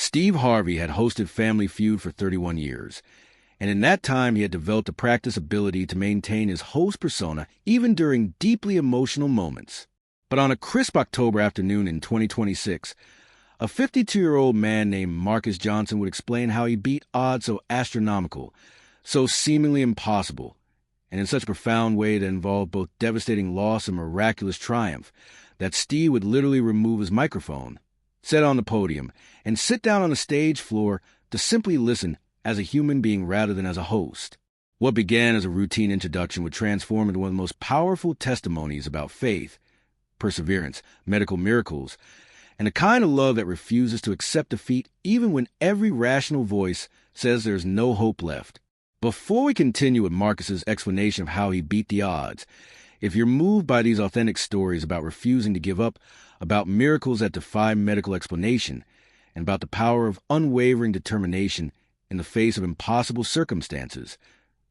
Steve Harvey had hosted Family Feud for 31 years, and in that time he had developed a practice ability to maintain his host persona even during deeply emotional moments. But on a crisp October afternoon in 2026, a 52-year-old man named Marcus Johnson would explain how he beat odds so astronomical, so seemingly impossible, and in such a profound way that involved both devastating loss and miraculous triumph, that Steve would literally remove his microphone, sit on the podium, and sit down on the stage floor to simply listen as a human being rather than as a host. What began as a routine introduction would transform into one of the most powerful testimonies about faith, perseverance, medical miracles, and the kind of love that refuses to accept defeat even when every rational voice says there's no hope left. Before we continue with Marcus's explanation of how he beat the odds, if you're moved by these authentic stories about refusing to give up, about miracles that defy medical explanation, and about the power of unwavering determination in the face of impossible circumstances,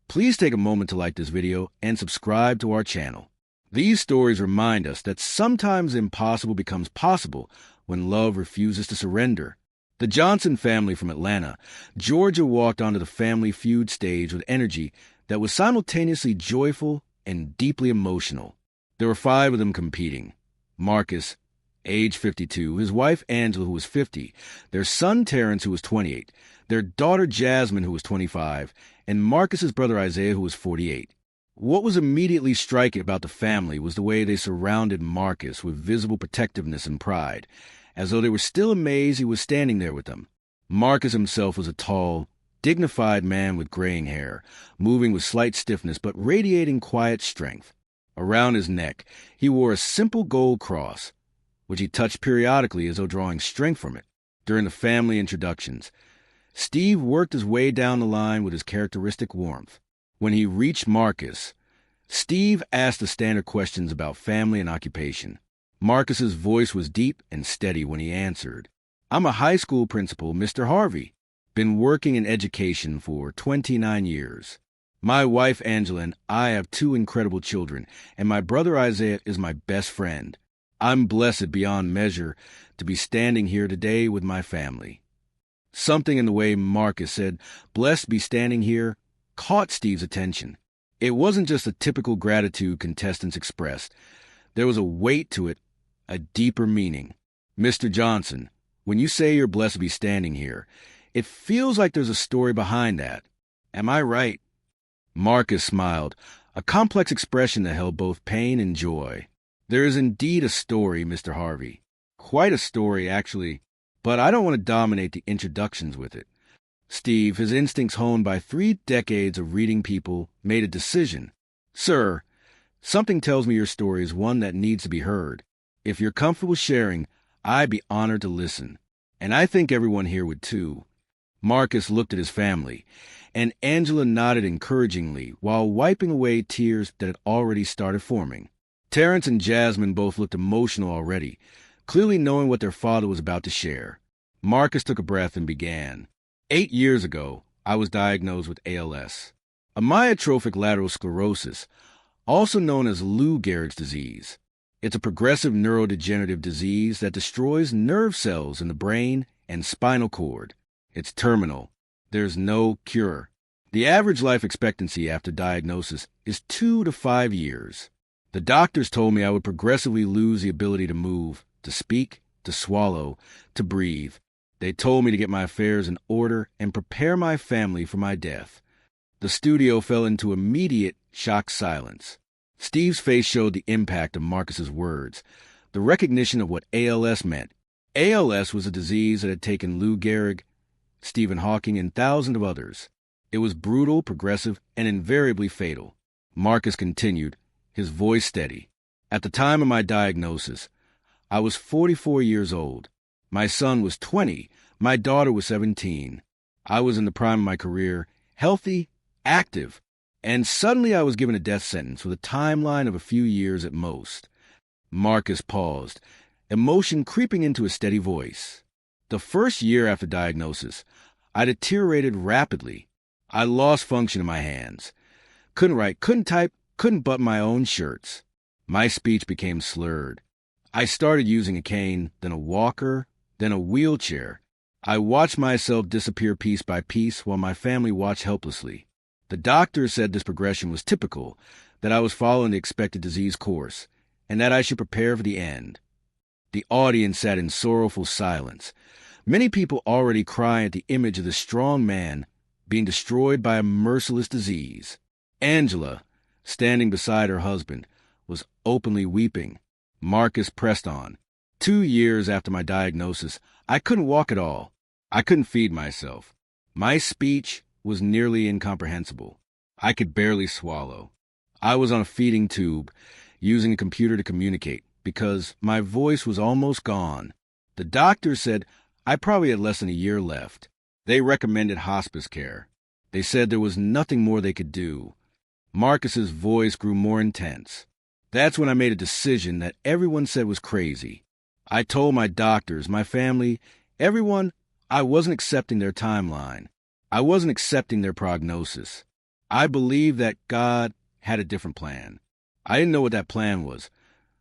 please take a moment to like this video and subscribe to our channel. These stories remind us that sometimes the impossible becomes possible when love refuses to surrender. The Johnson family from Atlanta, Georgia walked onto the Family Feud stage with energy that was simultaneously joyful and deeply emotional. There were 5 of them competing. Marcus, age 52, his wife Angela, who was 50, their son Terrence, who was 28, their daughter Jasmine, who was 25, and Marcus's brother Isaiah, who was 48. What was immediately striking about the family was the way they surrounded Marcus with visible protectiveness and pride, as though they were still amazed he was standing there with them. Marcus himself was a tall, dignified man with graying hair, moving with slight stiffness but radiating quiet strength. Around his neck, he wore a simple gold cross, which he touched periodically as though drawing strength from it. During the family introductions, Steve worked his way down the line with his characteristic warmth. When he reached Marcus, Steve asked the standard questions about family and occupation. Marcus's voice was deep and steady when he answered, "I'm a high school principal, Mr. Harvey. Been working in education for 29 years. My wife Angela and I have 2 incredible children, and my brother Isaiah is my best friend. I'm blessed beyond measure to be standing here today with my family." Something in the way Marcus said, "blessed be standing here," caught Steve's attention. It wasn't just the typical gratitude contestants expressed. There was a weight to it, a deeper meaning. "Mr. Johnson, when you say you're blessed to be standing here, it feels like there's a story behind that. Am I right?" Marcus smiled, a complex expression that held both pain and joy. "There is indeed a story, Mr. Harvey. Quite a story, actually, but I don't want to dominate the introductions with it." Steve, his instincts honed by 3 decades of reading people, made a decision. "Sir, something tells me your story is one that needs to be heard. If you're comfortable sharing, I'd be honored to listen. And I think everyone here would too." Marcus looked at his family, and Angela nodded encouragingly while wiping away tears that had already started forming. Terrence and Jasmine both looked emotional already, clearly knowing what their father was about to share. Marcus took a breath and began. 8 years ago, I was diagnosed with ALS, amyotrophic lateral sclerosis, also known as Lou Gehrig's disease. It's a progressive neurodegenerative disease that destroys nerve cells in the brain and spinal cord. It's terminal. There's no cure. The average life expectancy after diagnosis is 2 to 5 years. The doctors told me I would progressively lose the ability to move, to speak, to swallow, to breathe. They told me to get my affairs in order and prepare my family for my death. The studio fell into immediate, shocked silence. Steve's face showed the impact of Marcus's words, the recognition of what ALS meant. ALS was a disease that had taken Lou Gehrig, Stephen Hawking, and thousands of others. It was brutal, progressive, and invariably fatal. Marcus continued, his voice steady. "At the time of my diagnosis, I was 44 years old. My son was 20. My daughter was 17. I was in the prime of my career, healthy, active, and suddenly I was given a death sentence with a timeline of a few years at most." Marcus paused, emotion creeping into his steady voice. "The first year after diagnosis, I deteriorated rapidly. I lost function in my hands. Couldn't write, couldn't type, couldn't button my own shirts. My speech became slurred. I started using a cane, then a walker, then a wheelchair, I watched myself disappear piece by piece while my family watched helplessly. The doctor said this progression was typical, that I was following the expected disease course, and that I should prepare for the end. The audience sat in sorrowful silence, many people already crying at the image of the strong man being destroyed by a merciless disease. Angela, standing beside her husband, was openly weeping. Marcus pressed on. 2 years after my diagnosis, I couldn't walk at all. I couldn't feed myself. My speech was nearly incomprehensible. I could barely swallow. I was on a feeding tube, using a computer to communicate, because my voice was almost gone. The doctor said I probably had less than a year left. They recommended hospice care. They said there was nothing more they could do. Marcus's voice grew more intense. That's when I made a decision that everyone said was crazy. I told my doctors, my family, everyone, I wasn't accepting their timeline. I wasn't accepting their prognosis. I believed that God had a different plan. I didn't know what that plan was,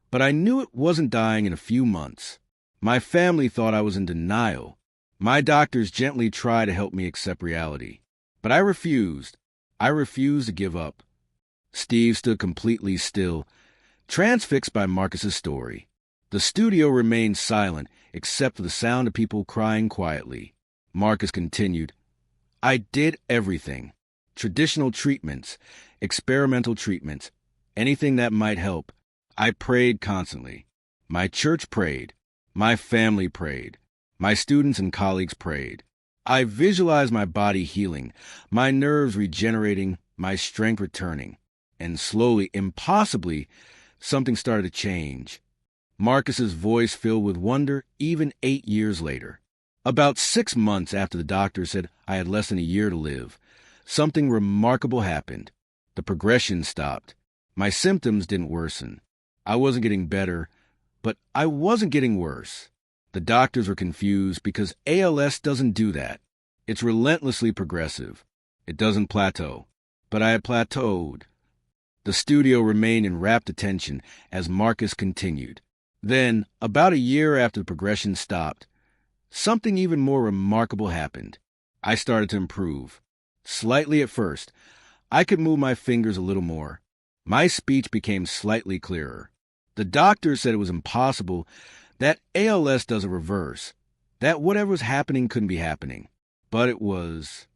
but I knew it wasn't dying in a few months. My family thought I was in denial. My doctors gently tried to help me accept reality. But I refused. I refused to give up. Steve stood completely still, transfixed by Marcus's story. The studio remained silent, except for the sound of people crying quietly. Marcus continued, I did everything. Traditional treatments, experimental treatments, anything that might help. I prayed constantly. My church prayed. My family prayed. My students and colleagues prayed. I visualized my body healing, my nerves regenerating, my strength returning. And slowly, impossibly, something started to change. Marcus's voice filled with wonder even 8 years later. About 6 months after the doctor said I had less than a year to live, something remarkable happened. The progression stopped. My symptoms didn't worsen. I wasn't getting better, but I wasn't getting worse. The doctors were confused because ALS doesn't do that. It's relentlessly progressive. It doesn't plateau. But I had plateaued. The studio remained in rapt attention as Marcus continued. Then, about a year after the progression stopped, something even more remarkable happened. I started to improve. Slightly at first. I could move my fingers a little more. My speech became slightly clearer. The doctor said it was impossible, that ALS doesn't reverse, that whatever was happening couldn't be happening. But it was.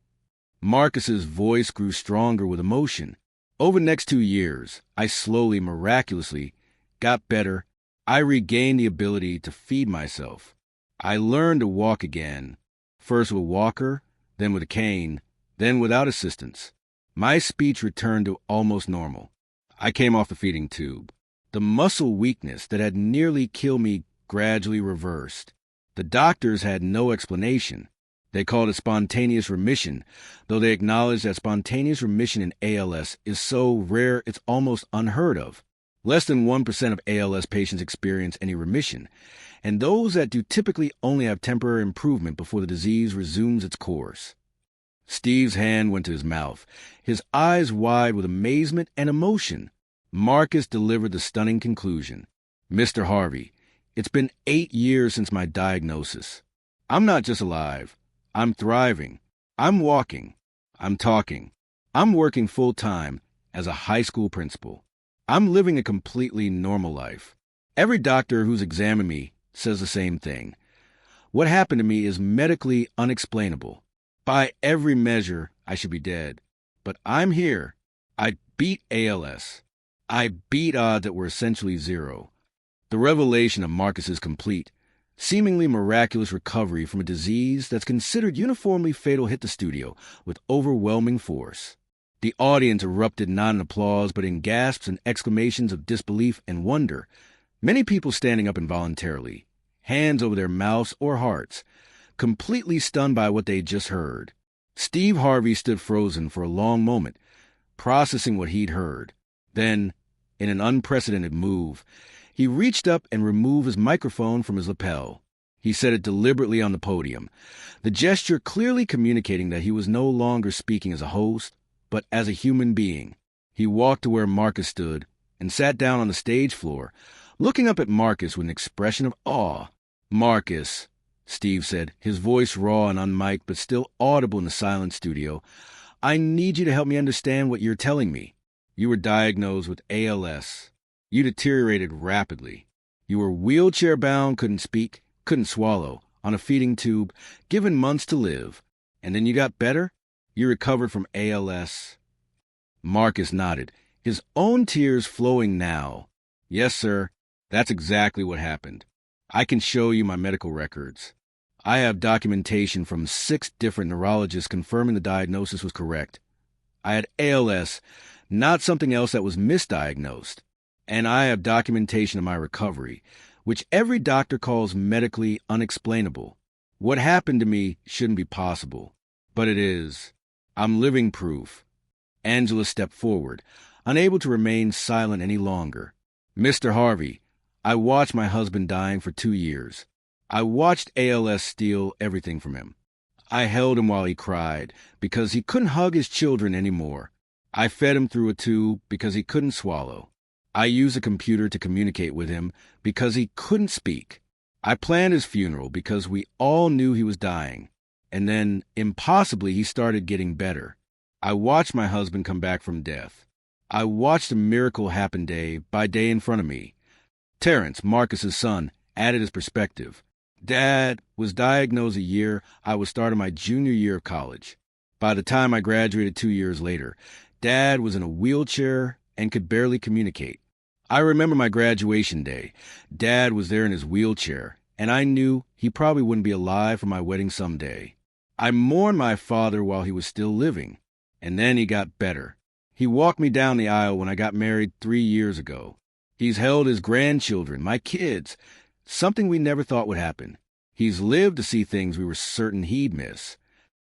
Marcus's voice grew stronger with emotion. Over the next 2 years, I slowly, miraculously, got better. I regained the ability to feed myself. I learned to walk again, first with a walker, then with a cane, then without assistance. My speech returned to almost normal. I came off the feeding tube. The muscle weakness that had nearly killed me gradually reversed. The doctors had no explanation. They called it spontaneous remission, though they acknowledged that spontaneous remission in ALS is so rare it's almost unheard of. Less than 1% of ALS patients experience any remission, and those that do typically only have temporary improvement before the disease resumes its course. Steve's hand went to his mouth, his eyes wide with amazement and emotion. Marcus delivered the stunning conclusion. Mr. Harvey, it's been 8 years since my diagnosis. I'm not just alive. I'm thriving. I'm walking. I'm talking. I'm working full-time as a high school principal. I'm living a completely normal life. Every doctor who's examined me says the same thing. What happened to me is medically unexplainable. By every measure, I should be dead. But I'm here. I beat ALS. I beat odds that were essentially zero. The revelation of Marcus's complete, seemingly miraculous recovery from a disease that's considered uniformly fatal hit the studio with overwhelming force. The audience erupted not in applause but in gasps and exclamations of disbelief and wonder, many people standing up involuntarily, hands over their mouths or hearts, completely stunned by what they'd just heard. Steve Harvey stood frozen for a long moment, processing what he'd heard. Then, in an unprecedented move, he reached up and removed his microphone from his lapel. He set it deliberately on the podium, the gesture clearly communicating that he was no longer speaking as a host, but as a human being. He walked to where Marcus stood and sat down on the stage floor, looking up at Marcus with an expression of awe. Marcus, Steve said, his voice raw and unmiked but still audible in the silent studio. "I need you to help me understand what you're telling me. You were diagnosed with ALS. You deteriorated rapidly. You were wheelchair-bound, couldn't speak, couldn't swallow, on a feeding tube, given months to live. And then you got better? You recovered from ALS." Marcus nodded, his own tears flowing now. "Yes, sir. That's exactly what happened. I can show you my medical records. I have documentation from 6 different neurologists confirming the diagnosis was correct. I had ALS, not something else that was misdiagnosed. And I have documentation of my recovery, which every doctor calls medically unexplainable. What happened to me shouldn't be possible, but it is. I'm living proof." Angela stepped forward, unable to remain silent any longer. "Mr. Harvey, I watched my husband dying for 2 years. I watched ALS steal everything from him. I held him while he cried because he couldn't hug his children anymore. I fed him through a tube because he couldn't swallow. I used a computer to communicate with him because he couldn't speak. I planned his funeral because we all knew he was dying. And then, impossibly, he started getting better. I watched my husband come back from death. I watched a miracle happen day by day in front of me." Terrence, Marcus's son, added his perspective. "Dad was diagnosed a year I was starting my junior year of college. By the time I graduated 2 years later, Dad was in a wheelchair and could barely communicate. I remember my graduation day. Dad was there in his wheelchair, and I knew he probably wouldn't be alive for my wedding someday. I mourned my father while he was still living, and then he got better. He walked me down the aisle when I got married 3 years ago. He's held his grandchildren, my kids, something we never thought would happen. He's lived to see things we were certain he'd miss."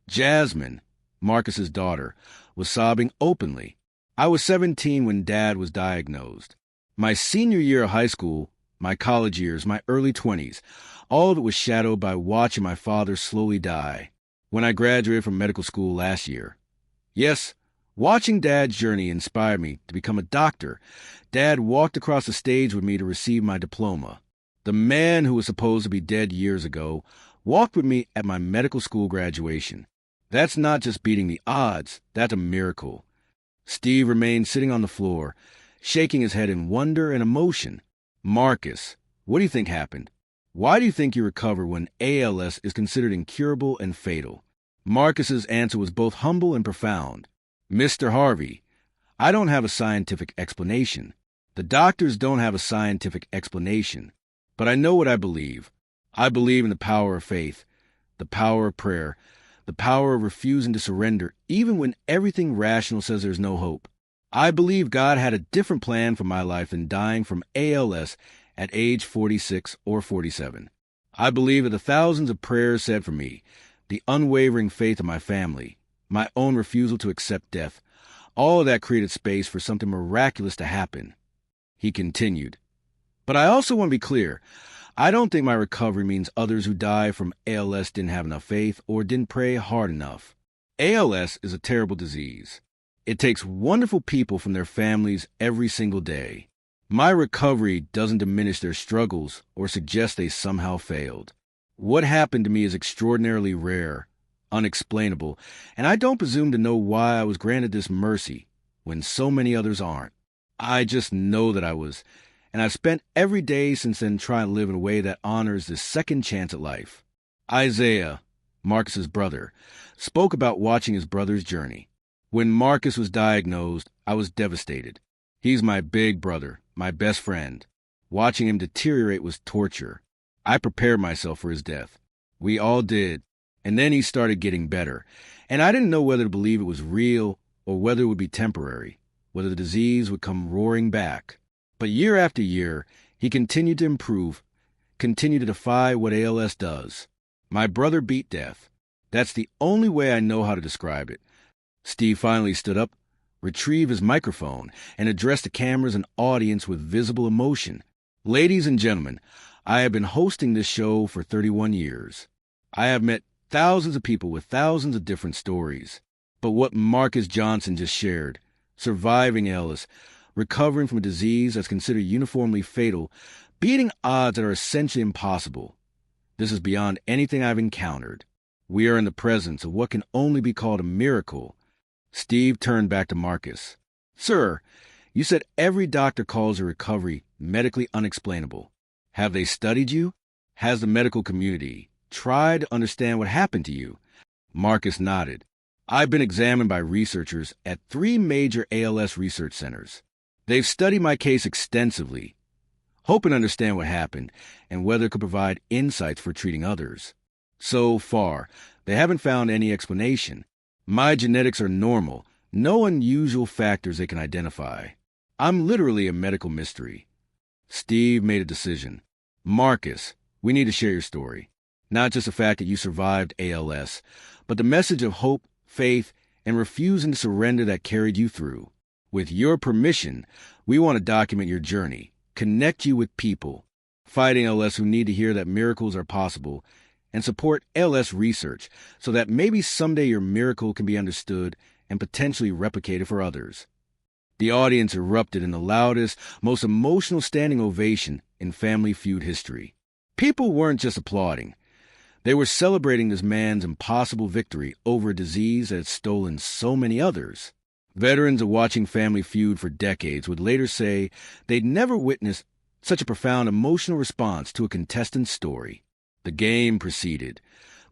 Jasmine, Marcus's daughter, was sobbing openly. "I was 17 when Dad was diagnosed. My senior year of high school, my college years, my early 20s, all of it was shadowed by watching my father slowly die. When I graduated from medical school last year. Yes, watching Dad's journey inspired me to become a doctor. Dad walked across the stage with me to receive my diploma. The man who was supposed to be dead years ago walked with me at my medical school graduation. That's not just beating the odds, that's a miracle." Steve remained sitting on the floor, shaking his head in wonder and emotion. "Marcus, what do you think happened? Why do you think you recovered when ALS is considered incurable and fatal?" Marcus's answer was both humble and profound. "Mr. Harvey, I don't have a scientific explanation. The doctors don't have a scientific explanation. But I know what I believe. I believe in the power of faith, the power of prayer, the power of refusing to surrender even when everything rational says there's no hope. I believe God had a different plan for my life than dying from ALS at age 46 or 47. I believe that the thousands of prayers said for me, the unwavering faith of my family, my own refusal to accept death, all of that created space for something miraculous to happen." He continued, "But I also want to be clear. I don't think my recovery means others who die from ALS didn't have enough faith or didn't pray hard enough. ALS is a terrible disease. It takes wonderful people from their families every single day. My recovery doesn't diminish their struggles or suggest they somehow failed. What happened to me is extraordinarily rare, unexplainable, and I don't presume to know why I was granted this mercy when so many others aren't. I just know that I was, and I've spent every day since then trying to live in a way that honors this second chance at life." Isaiah, Marcus's brother, spoke about watching his brother's journey. "When Marcus was diagnosed, I was devastated. He's my big brother, my best friend. Watching him deteriorate was torture. I prepared myself for his death. We all did. And then he started getting better. And I didn't know whether to believe it was real or whether it would be temporary, whether the disease would come roaring back. But year after year, he continued to improve, continued to defy what ALS does. My brother beat death. That's the only way I know how to describe it." Steve finally stood up, retrieved his microphone, and addressed the cameras and audience with visible emotion. "Ladies and gentlemen, I have been hosting this show for 31 years. I have met thousands of people with thousands of different stories. But what Marcus Johnson just shared, surviving ALS, recovering from a disease that's considered uniformly fatal, beating odds that are essentially impossible, This is beyond anything I've encountered. We are in the presence of what can only be called a miracle." Steve turned back to Marcus. "Sir, you said every doctor calls your recovery medically unexplainable. Have they studied you? Has the medical community tried to understand what happened to you?" Marcus nodded. "I've been examined by researchers at 3 major ALS research centers. They've studied my case extensively, hoping to understand what happened and whether it could provide insights for treating others. So far, they haven't found any explanation. My genetics are normal, no unusual factors they can identify. I'm literally a medical mystery." Steve made a decision. "Marcus, we need to share your story. Not just the fact that you survived ALS, but the message of hope, faith, and refusing to surrender that carried you through. With your permission, we want to document your journey, connect you with people fighting ALS who need to hear that miracles are possible, and support ALS research so that maybe someday your miracle can be understood and potentially replicated for others." The audience erupted in the loudest, most emotional standing ovation in Family Feud history. People weren't just applauding. They were celebrating this man's impossible victory over a disease that had stolen so many others. Veterans of watching Family Feud for decades would later say they'd never witnessed such a profound emotional response to a contestant's story. The game proceeded,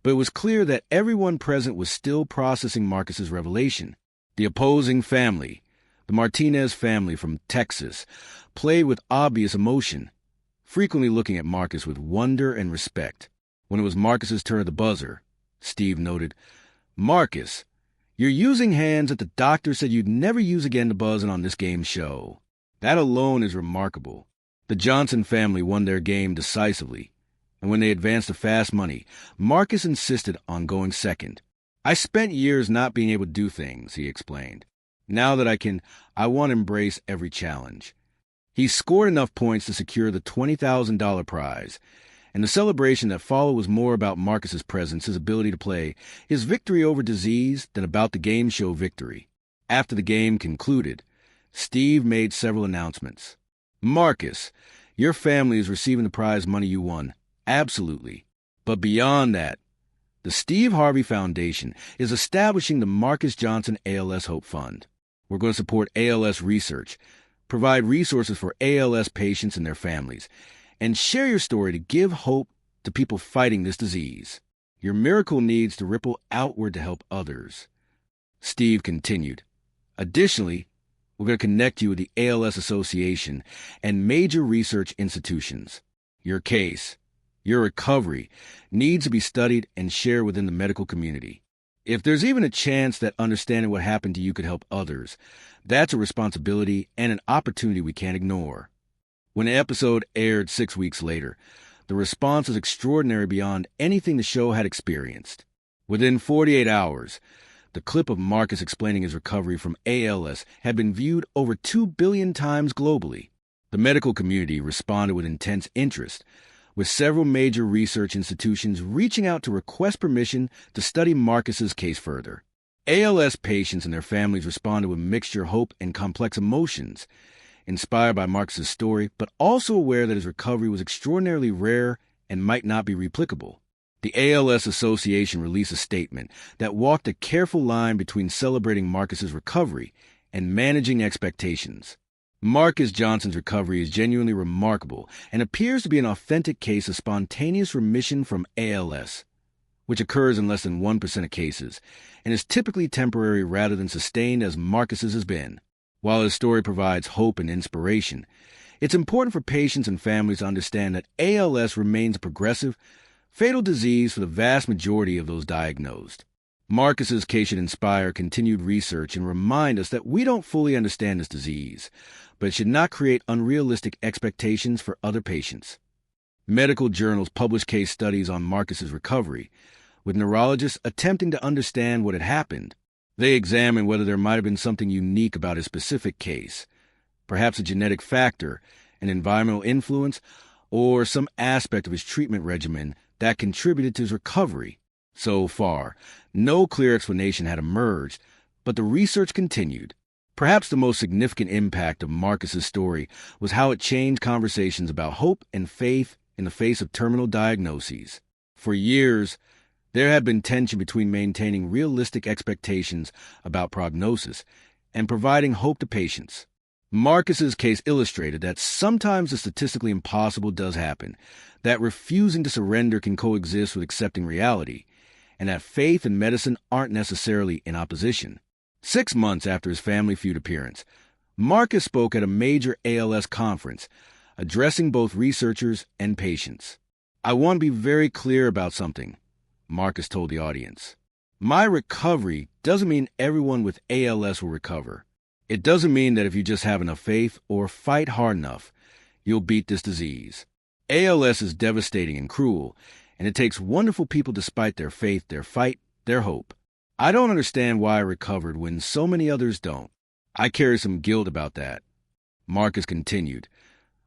but it was clear that everyone present was still processing Marcus's revelation. The opposing family, the Martinez family from Texas, played with obvious emotion, frequently looking at Marcus with wonder and respect. When it was Marcus's turn at the buzzer, Steve noted, "Marcus, you're using hands that the doctor said you'd never use again to buzz in on this game show. That alone is remarkable." The Johnson family won their game decisively, and when they advanced to fast money, Marcus insisted on going second. "I spent years not being able to do things," he explained. "Now that I want to embrace every challenge." He scored enough points to secure the $20,000 prize, and the celebration that followed was more about Marcus's presence, his ability to play, his victory over disease than about the game show victory. After the game concluded, Steve made several announcements. "Marcus, your family is receiving the prize money you won. Absolutely. But beyond that, the Steve Harvey Foundation is establishing the Marcus Johnson ALS Hope Fund. We're going to support ALS research, provide resources for ALS patients and their families, and share your story to give hope to people fighting this disease. Your miracle needs to ripple outward to help others." Steve continued. "Additionally, we're going to connect you with the ALS Association and major research institutions. Your case, your recovery, needs to be studied and shared within the medical community. If there's even a chance that understanding what happened to you could help others, that's a responsibility and an opportunity we can't ignore." When the episode aired 6 weeks later, the response was extraordinary beyond anything the show had experienced. Within 48 hours, the clip of Marcus explaining his recovery from ALS had been viewed over 2 billion times globally. The medical community responded with intense interest, with several major research institutions reaching out to request permission to study Marcus's case further. ALS patients and their families responded with mixture of hope and complex emotions, inspired by Marcus's story, but also aware that his recovery was extraordinarily rare and might not be replicable. The ALS Association released a statement that walked a careful line between celebrating Marcus's recovery and managing expectations. Marcus Johnson's recovery is genuinely remarkable and appears to be an authentic case of spontaneous remission from ALS, which occurs in less than 1% of cases, and is typically temporary rather than sustained as Marcus's has been. While his story provides hope and inspiration, it's important for patients and families to understand that ALS remains a progressive, fatal disease for the vast majority of those diagnosed. Marcus's case should inspire continued research and remind us that we don't fully understand this disease, but it should not create unrealistic expectations for other patients. Medical journals publish case studies on Marcus's recovery, with neurologists attempting to understand what had happened. They examine whether there might have been something unique about his specific case, perhaps a genetic factor, an environmental influence, or some aspect of his treatment regimen that contributed to his recovery. So far, no clear explanation had emerged, but the research continued. Perhaps the most significant impact of Marcus's story was how it changed conversations about hope and faith in the face of terminal diagnoses. For years, there had been tension between maintaining realistic expectations about prognosis and providing hope to patients. Marcus's case illustrated that sometimes the statistically impossible does happen, that refusing to surrender can coexist with accepting reality, and that faith and medicine aren't necessarily in opposition. 6 months after his Family Feud appearance, Marcus spoke at a major ALS conference, addressing both researchers and patients. "I want to be very clear about something," Marcus told the audience. "My recovery doesn't mean everyone with ALS will recover. It doesn't mean that if you just have enough faith or fight hard enough, you'll beat this disease. ALS is devastating and cruel, and it takes wonderful people despite their faith, their fight, their hope. I don't understand why I recovered when so many others don't. I carry some guilt about that," Marcus continued.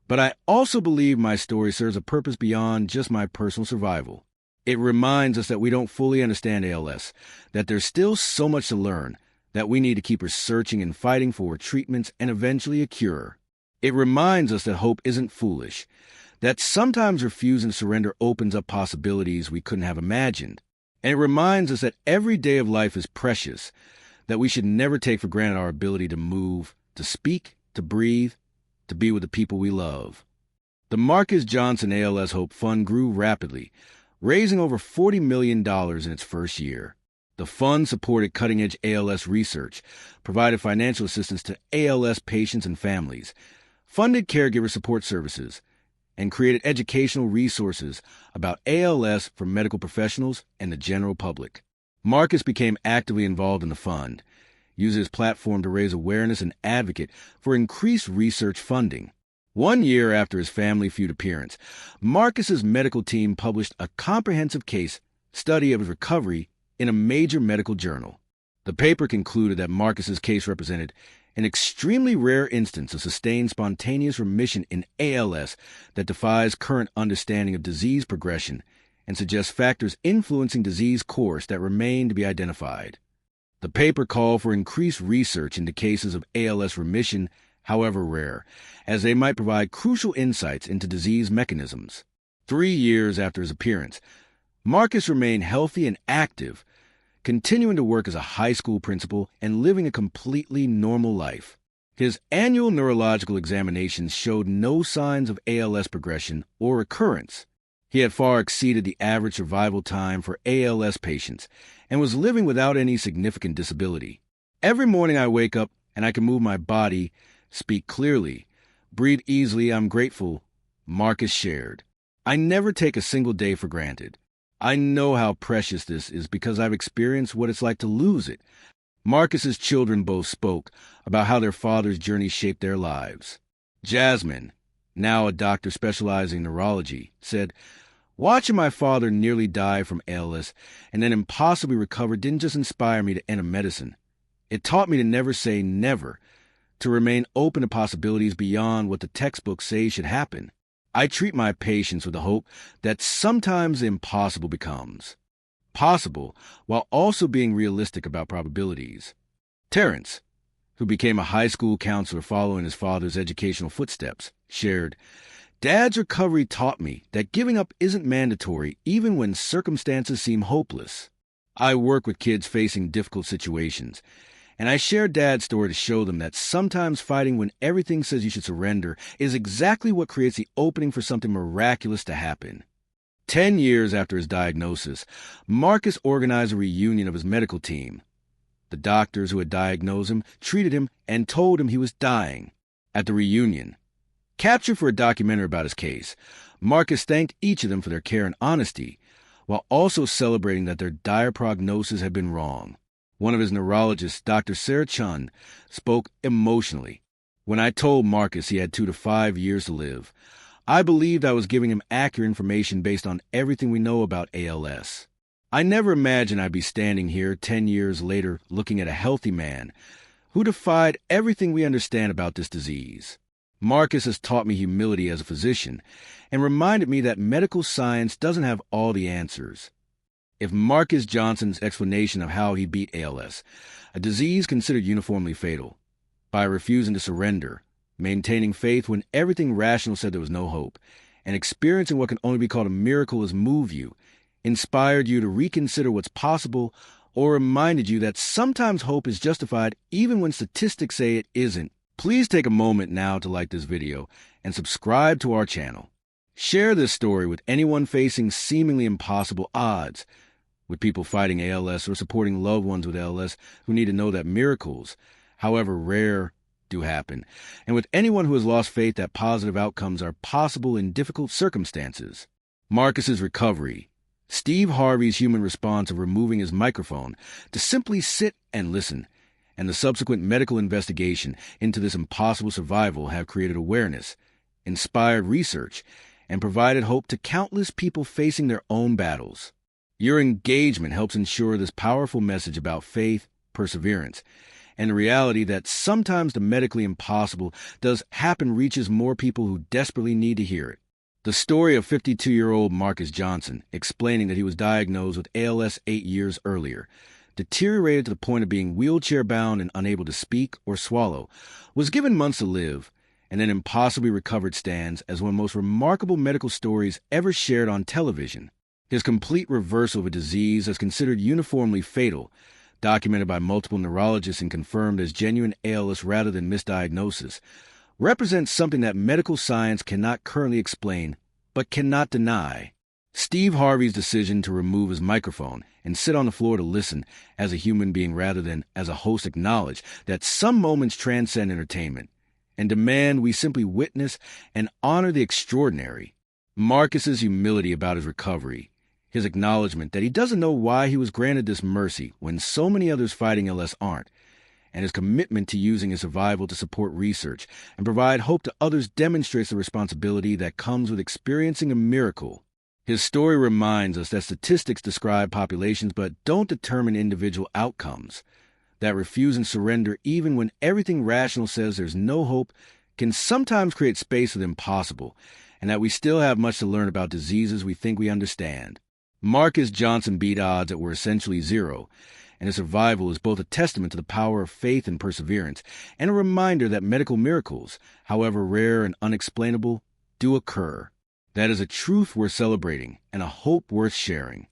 "But I also believe my story serves a purpose beyond just my personal survival. It reminds us that we don't fully understand ALS, that there's still so much to learn, that we need to keep researching and fighting for treatments and eventually a cure. It reminds us that hope isn't foolish, that sometimes refusing to surrender opens up possibilities we couldn't have imagined. And it reminds us that every day of life is precious, that we should never take for granted our ability to move, to speak, to breathe, to be with the people we love." The Marcus Johnson ALS Hope Fund grew rapidly, raising over $40 million in its first year. The fund supported cutting-edge ALS research, provided financial assistance to ALS patients and families, funded caregiver support services, and created educational resources about ALS for medical professionals and the general public. Marcus became actively involved in the fund, using his platform to raise awareness and advocate for increased research funding. 1 year after his Family Feud appearance, Marcus's medical team published a comprehensive case study of his recovery in a major medical journal. The paper concluded that Marcus's case represented an extremely rare instance of sustained spontaneous remission in ALS that defies current understanding of disease progression and suggests factors influencing disease course that remain to be identified. The paper called for increased research into cases of ALS remission, however rare, as they might provide crucial insights into disease mechanisms. 3 years after his appearance, Marcus remained healthy and active, continuing to work as a high school principal and living a completely normal life. His annual neurological examinations showed no signs of ALS progression or recurrence. He had far exceeded the average survival time for ALS patients and was living without any significant disability. "Every morning I wake up and I can move my body, speak clearly, breathe easily. I'm grateful," Marcus shared. "I never take a single day for granted. I know how precious this is because I've experienced what it's like to lose it." Marcus's children both spoke about how their father's journey shaped their lives. Jasmine, now a doctor specializing in neurology, said, "Watching my father nearly die from ALS and then impossibly recover didn't just inspire me to enter medicine. It taught me to never say never, to remain open to possibilities beyond what the textbooks say should happen. I treat my patients with the hope that sometimes the impossible becomes possible while also being realistic about probabilities." Terrence, who became a high school counselor following his father's educational footsteps, shared, "Dad's recovery taught me that giving up isn't mandatory even when circumstances seem hopeless. I work with kids facing difficult situations, and I share Dad's story to show them that sometimes fighting when everything says you should surrender is exactly what creates the opening for something miraculous to happen." 10 years after his diagnosis, Marcus organized a reunion of his medical team. The doctors who had diagnosed him treated him and told him he was dying. At the reunion, captured for a documentary about his case, Marcus thanked each of them for their care and honesty, while also celebrating that their dire prognosis had been wrong. One of his neurologists, Dr. Sarah Chun, spoke emotionally. "When I told Marcus he had 2 to 5 years to live, I believed I was giving him accurate information based on everything we know about ALS. I never imagined I'd be standing here 10 years later looking at a healthy man who defied everything we understand about this disease." Marcus has taught me humility as a physician and reminded me that medical science doesn't have all the answers. If Marcus Johnson's explanation of how he beat ALS, a disease considered uniformly fatal, by refusing to surrender, maintaining faith when everything rational said there was no hope, and experiencing what can only be called a miracle, has moved you, inspired you to reconsider what's possible, or reminded you that sometimes hope is justified even when statistics say it isn't, please take a moment now to like this video and subscribe to our channel. Share this story with anyone facing seemingly impossible odds, with people fighting ALS or supporting loved ones with ALS who need to know that miracles, however rare, do happen, and with anyone who has lost faith that positive outcomes are possible in difficult circumstances. Marcus's recovery, Steve Harvey's human response of removing his microphone to simply sit and listen, and the subsequent medical investigation into this impossible survival have created awareness, inspired research, and provided hope to countless people facing their own battles. Your engagement helps ensure this powerful message about faith, perseverance, and the reality that sometimes the medically impossible does happen reaches more people who desperately need to hear it. The story of 52-year-old Marcus Johnson, explaining that he was diagnosed with ALS 8 years earlier, deteriorated to the point of being wheelchair-bound and unable to speak or swallow, was given months to live, and then impossibly recovered stands as one of the most remarkable medical stories ever shared on television. His complete reversal of a disease that's considered uniformly fatal, documented by multiple neurologists and confirmed as genuine ALS rather than misdiagnosis, represents something that medical science cannot currently explain, but cannot deny. Steve Harvey's decision to remove his microphone and sit on the floor to listen as a human being rather than as a host acknowledged that some moments transcend entertainment and demand we simply witness and honor the extraordinary. Marcus's humility about his recovery, his acknowledgement that he doesn't know why he was granted this mercy when so many others fighting ALS aren't, and his commitment to using his survival to support research and provide hope to others demonstrates the responsibility that comes with experiencing a miracle. His story reminds us that statistics describe populations but don't determine individual outcomes, that refuse and surrender even when everything rational says there's no hope can sometimes create space for the impossible, and that we still have much to learn about diseases we think we understand. Marcus Johnson beat odds that were essentially zero, and his survival is both a testament to the power of faith and perseverance, and a reminder that medical miracles, however rare and unexplainable, do occur. That is a truth worth celebrating and a hope worth sharing.